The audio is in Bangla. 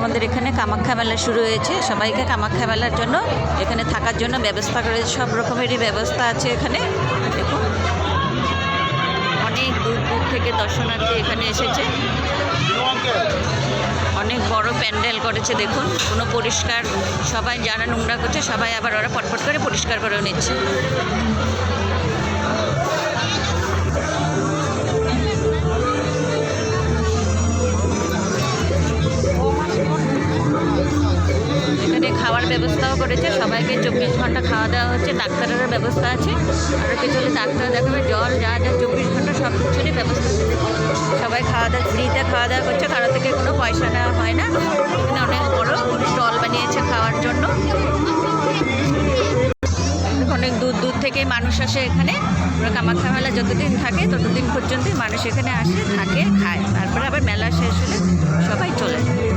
আমাদের এখানে কামাখ্যা মেলা শুরু হয়েছে। সবাইকে কামাখ্যা মেলার জন্য এখানে থাকার জন্য ব্যবস্থা করেছে, সব রকমেরই ব্যবস্থা আছে এখানে। দেখুন অনেক দূর দূর থেকে দর্শনার্থী এখানে এসেছে। অনেক বড় প্যান্ডেল করেছে দেখুন, কোনো পরিষ্কার, সবাই যারা নোংরা করছে সবাই আবার ওরা পটপট করে পরিষ্কার করে নিচ্ছে। এখানে খাওয়ার ব্যবস্থাও করেছে, সবাইকে 24 ঘন্টা খাওয়া দাওয়া হচ্ছে, ডাক্তারেরও ব্যবস্থা আছে। আরও কিছু হলে ডাক্তার দেখাবে, জল যা যা 24 ঘন্টা সব কিছুরই ব্যবস্থা আছে। সবাই খাওয়া দাওয়া ফ্রিতে খাওয়া দাওয়া করছে, কারো থেকে কোনো পয়সা নেওয়া হয় না। এখানে অনেক বড় স্টল বানিয়েছে খাওয়ার জন্য। অনেক দূর দূর থেকে মানুষ আসে এখানে। কামাখ্যা মেলা যতদিন থাকে ততদিন পর্যন্ত মানুষ এখানে আসে, থাকে, খায়, তারপরে আবার মেলা শেষ হলে সবাই চলে যায়।